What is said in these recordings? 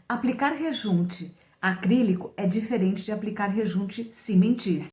Aplicar rejunte acrílico é diferente de aplicar rejunte cimentício.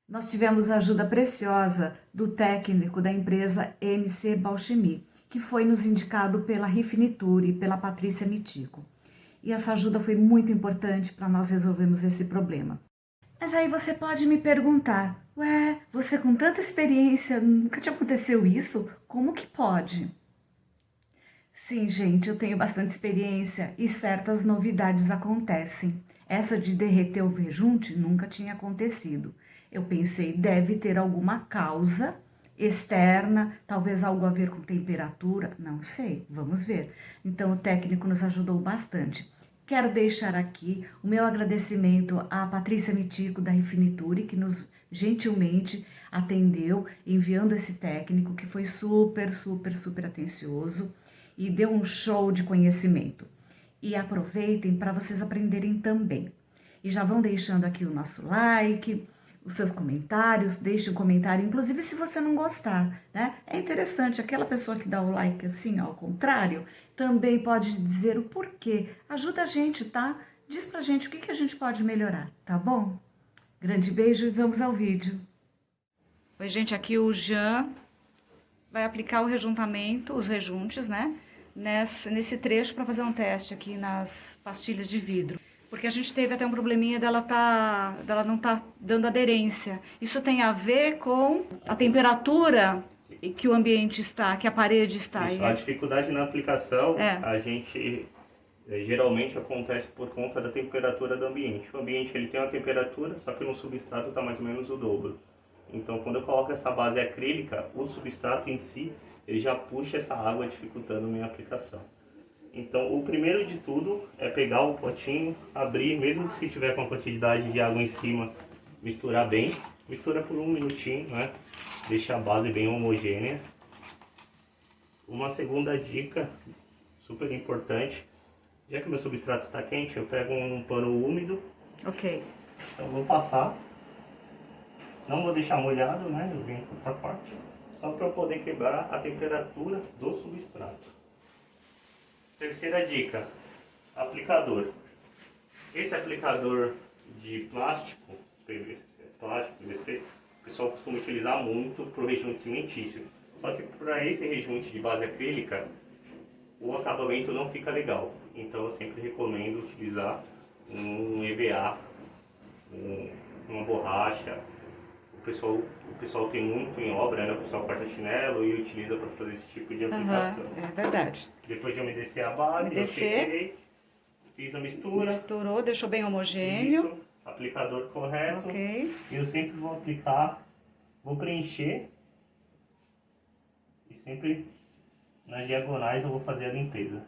Nós tivemos a ajuda preciosa do técnico da empresa MC Bauchimi, que foi nos indicado pela Rifiniture e pela Patrícia Mitico. E essa ajuda foi muito importante para nós resolvermos esse problema. Mas aí você pode me perguntar, ué, você com tanta experiência, nunca te aconteceu isso? Como que pode? Sim, gente, eu tenho bastante experiência e certas novidades acontecem. Essa de derreter o rejunte nunca tinha acontecido. Eu pensei, deve ter alguma causa externa, talvez algo a ver com temperatura, não sei, vamos ver. Então o técnico nos ajudou bastante. Quero deixar aqui o meu agradecimento à Patrícia Mitico da Infiniture, que nos gentilmente atendeu enviando esse técnico que foi super atencioso e deu um show de conhecimento. E aproveitem para vocês aprenderem também. E já vão deixando aqui o nosso like, os seus comentários, deixe um comentário, inclusive se você não gostar, né? É interessante, aquela pessoa que dá o like assim, ó, ao contrário, também pode dizer o porquê. Ajuda a gente, tá? Diz pra gente o que a gente pode melhorar, tá bom? Grande beijo e vamos ao vídeo. Oi, gente, aqui o Jean vai aplicar o rejuntamento, os rejuntes, né? Nesse trecho para fazer um teste aqui nas pastilhas de vidro. Porque a gente teve até um probleminha dela não tá dando aderência. Isso tem a ver com a temperatura que o ambiente está, que a parede está. Isso, a dificuldade na aplicação, É. a gente geralmente acontece por conta da temperatura do ambiente. O ambiente ele tem uma temperatura, só que no substrato está mais ou menos o dobro. Então, quando eu coloco essa base acrílica, o substrato em si, ele já puxa essa água, dificultando a minha aplicação. Então, o primeiro de tudo é pegar o potinho, abrir, mesmo que se tiver com a quantidade de água em cima, misturar bem. Mistura por um minutinho, né? Deixa a base bem homogênea. Uma segunda dica, super importante, já que o meu substrato está quente, eu pego um pano úmido. Ok. Então, vou passar. Não vou deixar molhado, né? Eu venho com essa parte. Só para eu poder quebrar a temperatura do substrato. Terceira dica, aplicador. Esse aplicador de plástico, PVC, o pessoal costuma utilizar muito para o rejunte cimentício. Só que para esse rejunte de base acrílica, o acabamento não fica legal. Então eu sempre recomendo utilizar um EVA, uma borracha. O pessoal tem muito em obra, né? O pessoal corta chinelo e utiliza para fazer esse tipo de aplicação. É verdade. Depois de umedecer a base, eu sequei, fiz a mistura. Misturou, deixou bem homogêneo. Isso, aplicador correto. Ok. Eu sempre vou aplicar, vou preencher e sempre nas diagonais eu vou fazer a limpeza.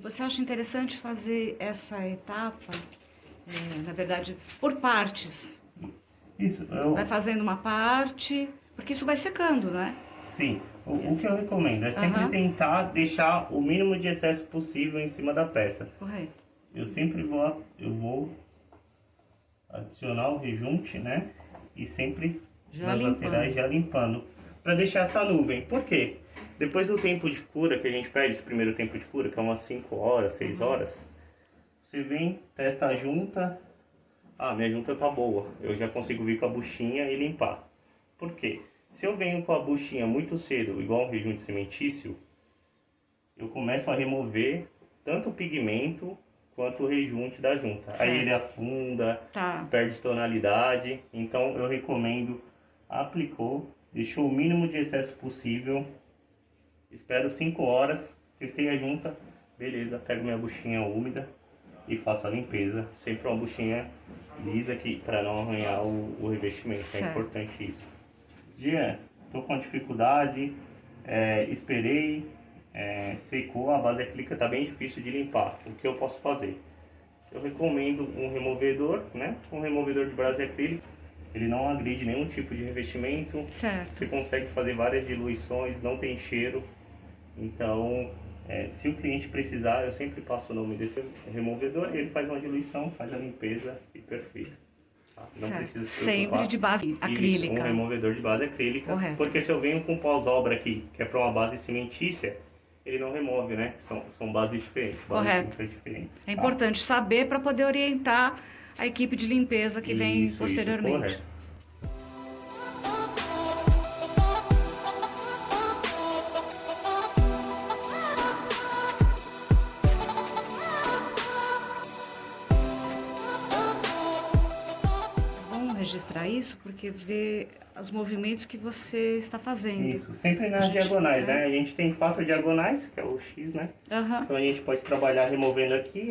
Você acha interessante fazer essa etapa, na verdade, por partes? Isso, Vai fazendo uma parte, porque isso vai secando, né? Sim, o que eu recomendo é sempre tentar deixar o mínimo de excesso possível em cima da peça. Correto. Eu sempre vou adicionar o rejunte, né? E sempre nas laterais já limpando. Para deixar essa nuvem. Por quê? Depois do tempo de cura que a gente pede, esse primeiro tempo de cura, que é umas 5 horas, 6 horas, você vem, testa a junta. Ah, minha junta tá boa. Eu já consigo vir com a buchinha e limpar. Por quê? Se eu venho com a buchinha muito cedo, igual um rejunte cimentício, eu começo a remover tanto o pigmento quanto o rejunte da junta. Certo. Aí ele afunda, perde tonalidade. Então eu recomendo, aplicou, deixou o mínimo de excesso possível, espero 5 horas, testei a junta, beleza, pego minha buchinha úmida e faço a limpeza. Sempre uma buchinha lisa aqui para não arranhar o revestimento, certo. É importante isso. Jean, tô com dificuldade, esperei, secou, a base acrílica tá bem difícil de limpar. O que eu posso fazer? Eu recomendo um removedor, né? Um removedor de base acrílica. Ele não agride nenhum tipo de revestimento. Certo. Você consegue fazer várias diluições, não tem cheiro. Então, se o cliente precisar, eu sempre passo o nome desse removedor, ele faz uma diluição, faz a limpeza e perfeito. Tá? Não Certo. precisa se Sempre preocupar. de base acrílica. Um removedor de base acrílica. Correto. Porque se eu venho com pós-obra aqui, que é para uma base cimentícia, ele não remove, né? São bases diferentes, bases Correto. diferentes. É tá? importante saber para poder orientar a equipe de limpeza que vem posteriormente. Correto. Registrar isso porque vê os movimentos que você está fazendo. Isso, sempre nas diagonais, né? A gente tem 4 diagonais, que é o X, né? Então a gente pode trabalhar removendo aqui,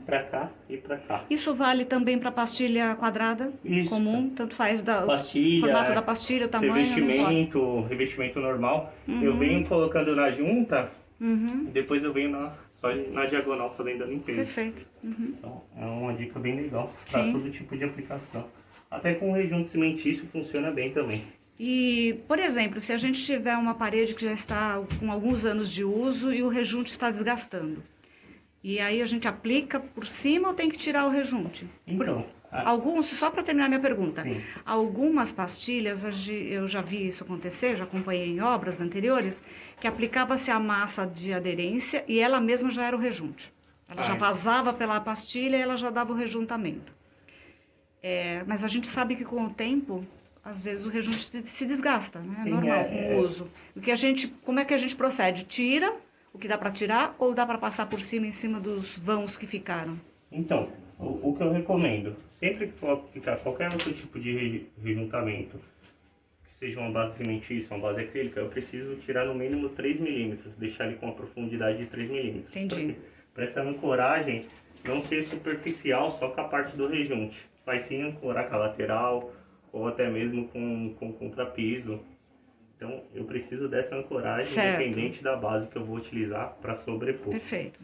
pra cá e pra cá. Isso vale também para pastilha quadrada comum, tanto faz o formato da pastilha, o tamanho. Revestimento normal. Eu venho colocando na junta e depois eu venho só na diagonal fazendo a limpeza. Perfeito. Então, é uma dica bem legal para todo tipo de aplicação. Até com rejunte cimentício funciona bem também. E, por exemplo, se a gente tiver uma parede que já está com alguns anos de uso e o rejunte está desgastando, e aí a gente aplica por cima ou tem que tirar o rejunte? Então, só para terminar minha pergunta, sim. Algumas pastilhas, eu já vi isso acontecer, já acompanhei em obras anteriores, que aplicava-se a massa de aderência e ela mesma já era o rejunte. Ela já vazava pela pastilha e ela já dava o rejuntamento. Mas a gente sabe que com o tempo, às vezes o rejunte se desgasta, né? É normal com o uso. Como é que a gente procede? Tira o que dá para tirar ou dá para passar por cima, em cima dos vãos que ficaram? Então, o que eu recomendo, sempre que for aplicar qualquer outro tipo de rejuntamento, que seja uma base cimentícia, uma base acrílica, eu preciso tirar no mínimo 3 milímetros, deixar ele com uma profundidade de 3 milímetros. Entendi. Para essa ancoragem não ser superficial só com a parte do rejunte. Vai sim ancorar com a lateral ou até mesmo com contrapiso. Então eu preciso dessa ancoragem independente da base que eu vou utilizar para sobrepor. Perfeito.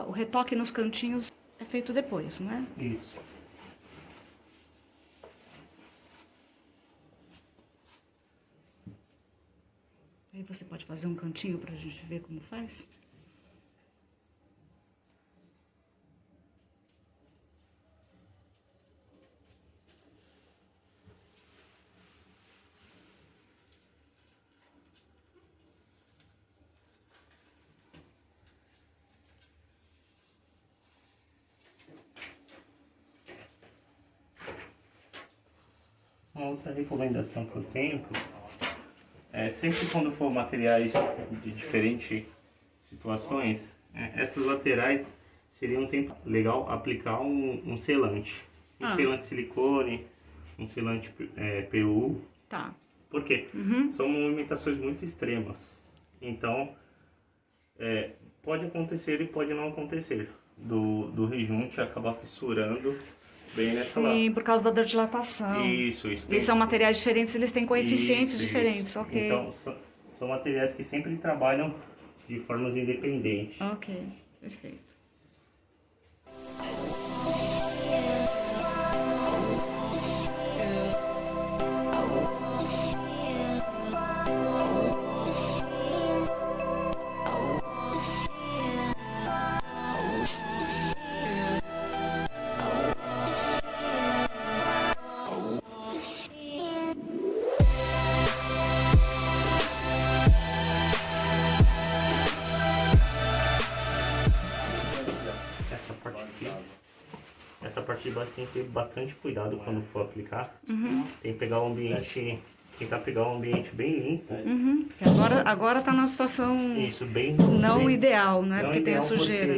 O retoque nos cantinhos é feito depois, não é? Isso. Aí você pode fazer um cantinho pra gente ver como faz? Uma outra recomendação que eu tenho sempre quando for materiais de diferentes situações, essas laterais seriam sempre legal aplicar um selante. Um selante silicone, um selante PU. Tá. Por quê? São movimentações muito extremas. Então, pode acontecer e pode não acontecer. Do rejunte acabar fissurando bem nessa lá. Sim, por causa da dilatação. Isso. Eles são materiais diferentes, eles têm coeficientes diferentes, ok. Então, são materiais que sempre trabalham de formas independentes. Ok, perfeito. Essa parte de baixo tem que ter bastante cuidado quando for aplicar. Tem que pegar o ambiente Tentar pegar um ambiente bem limpo. Porque agora tá numa situação Isso, bem... não bem, ideal, né? não Porque tem a ideal sujeira.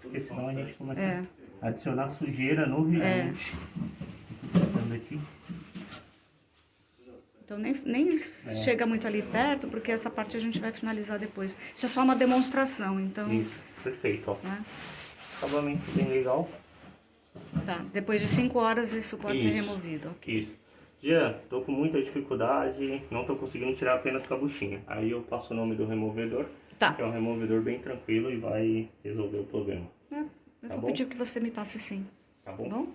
porque senão a gente começa a adicionar sujeira no rejunte. Tô tentando aqui. Então nem chega muito ali perto, porque essa parte a gente vai finalizar depois. Isso é só uma demonstração, então... Isso, perfeito, ó. Né? Acabamento bem legal. Tá, depois de 5 horas isso pode ser removido. Ok. Isso. Jean, tô com muita dificuldade, não tô conseguindo tirar apenas com a buchinha. Aí eu passo o nome do removedor, Tá. que é um removedor bem tranquilo e vai resolver o problema. Eu vou pedir que você me passe sim. Tá bom? Tá bom?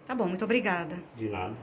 Tá bom, muito obrigada. De nada.